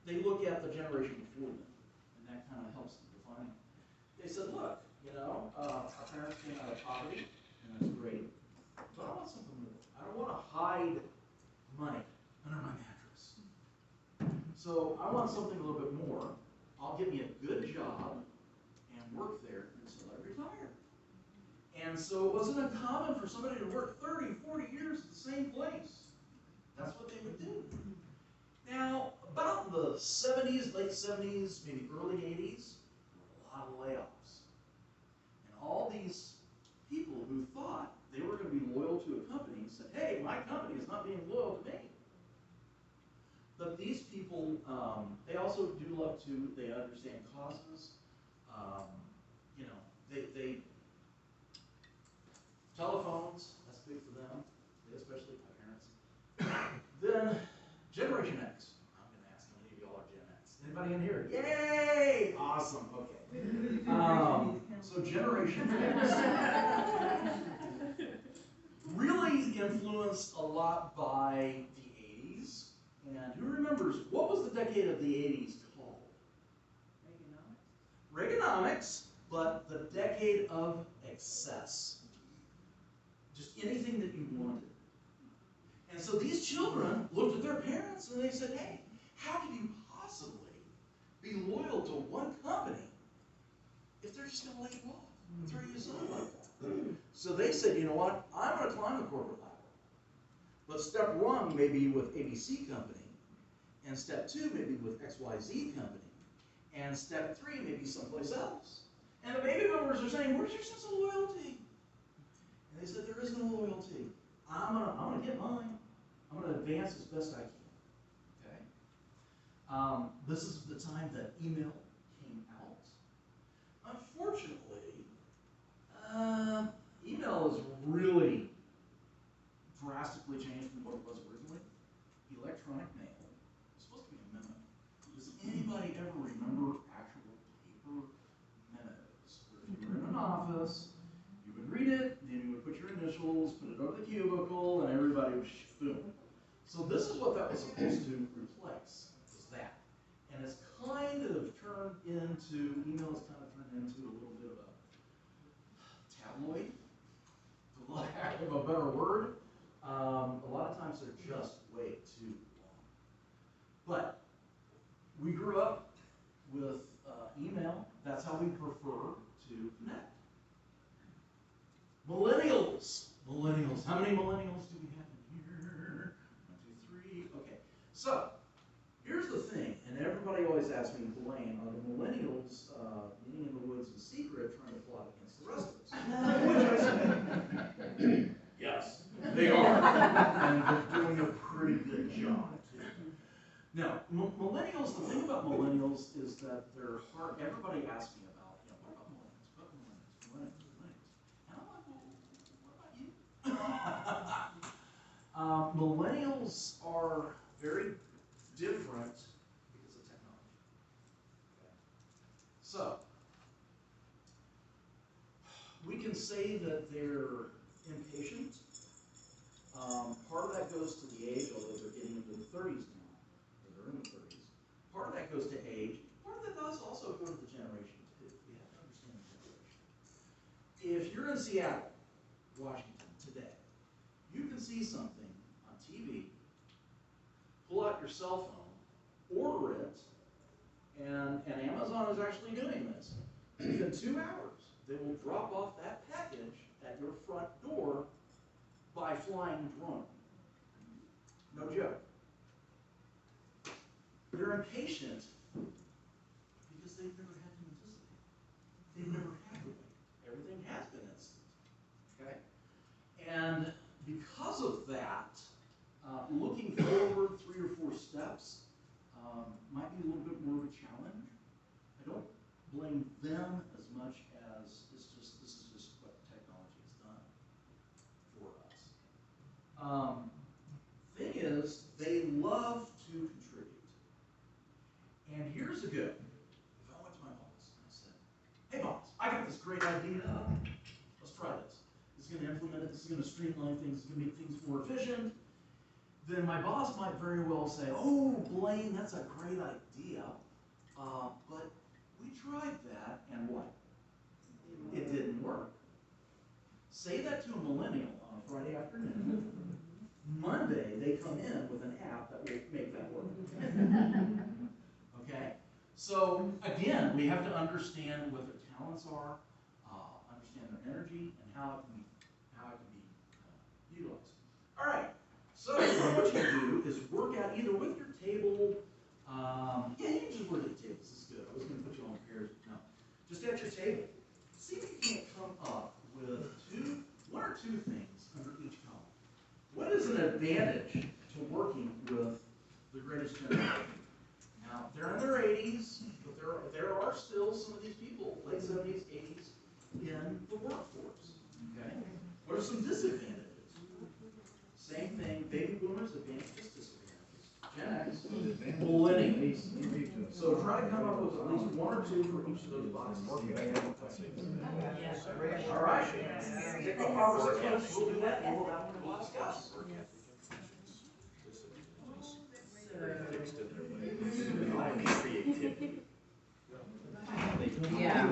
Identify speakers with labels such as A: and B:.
A: they look at the generation before them, and that kind of helps them define. They said, look, you know, our parents came out of poverty, and that's great, but I want something more. I don't want to hide money under my mattress. So I want something a little bit more. I'll get me a good job and work there until I retire. And so it wasn't uncommon for somebody to work 30, 40 years at the same place. That's what they would do. Now, about the 70s, late 70s, maybe early 80s, a lot of layoffs. And all these people who thought they were going to be loyal to a company said, hey, my company is not being loyal to me. But these people, they also do love to, they understand causes. You know, they telephones, that's big for them, especially my parents. Then, Generation X. I'm going to ask how many of y'all are Gen X. Anybody in here? Yay! Awesome, okay. So Generation X. Really influenced a lot by the 80s. And who remembers, what was the decade of the 80s called? Reaganomics. Reaganomics, but the decade of excess. Just anything that you wanted. And so these children looked at their parents and they said, hey, how can you possibly be loyal to one company if they're just going to lay you off and throw you aside like that? So they said, you know what, I'm going to climb the corporate ladder. But step one may be with ABC company, and step two may be with XYZ company, and step three may be someplace else. And the baby boomers are saying, where's your sense of loyalty? And they said, there is no loyalty. I'm gonna get mine. I'm gonna advance as best I can. Okay. This is the time that email came out. Unfortunately, email has really drastically changed from what it was originally. Electronic mail was supposed to be a memo. Does anybody ever remember actual paper memos? Where if you were in an office, you would read it, then you would put your initials, put it over the cubicle, and everybody would boom. So this is what that was supposed to replace, was that. And it's kind of turned into, email has kind of turned into a little bit of a tabloid, for lack of a better word. A lot of times they're just way too long. But we grew up with email. That's how we prefer to connect. Millennials. Millennials. How many millennials do we have in here? 1, 2, 3. Okay. So, here's the thing, and everybody always asks me, Blaine, are the millennials meeting in the woods in secret trying to plot against the rest of us? Which I say, yes, they are. And they're doing a pretty good job, too. Now, millennials, the thing about millennials is that they're hard. Everybody asks me about, you know, what about millennials? What about millennials? And I'm like, well, what about you? Millennials are very different because of technology. Okay. So, we can say that they're impatient. Part of that goes to the age, although they're getting into the 30s now, or they're in the 30s. Part of that goes to age. Part of that does also go to the generation, too. We have to understand the generation. If you're in Seattle, Washington, today, you can see something on TV, pull out your cell phone, order it, and Amazon is actually doing this. Within 2 hours, they will drop off that package at your front door by flying drone. No joke. They're impatient because they've never had to anticipate. They've never had to wait. Everything has been instant. Okay? And because of that, looking forward 3 or 4 steps might be a little bit more of a challenge. I don't blame them as much as this is just what technology has done for us. Thing is, they love to contribute. And years ago, if I went to my boss and I said, hey boss, I got this great idea. Let's try this. This is going to implement it. This is going to streamline things. It's going to make things more efficient. Then my boss might very well say, oh, complain, that's a great idea, but we tried that, and what? It didn't work. Say that to a millennial on a Friday afternoon. Monday, they come in with an app that will make that work. Okay? So, again, we have to understand what their talents are, understand their energy, and how it can be utilized. All right. So what I want you to do is work out either with your table. Yeah, you can just work at the table. This is good. I was going to put you on pairs, but no. Just at your table. See if you can't come up with one or two things under each column. What is an advantage to working with the greatest generation? Now, they're in their 80s, but there are still some of these people, late 70s, 80s, in the workforce. Okay? What are some disadvantages? Same thing, baby boomers, advantages, disadvantages. Gen X, millennials. So try to come up with at least one or two for each of those boxes. All right. Take about 5 or 6 minutes, we'll do that, and we'll discuss.
B: Yeah,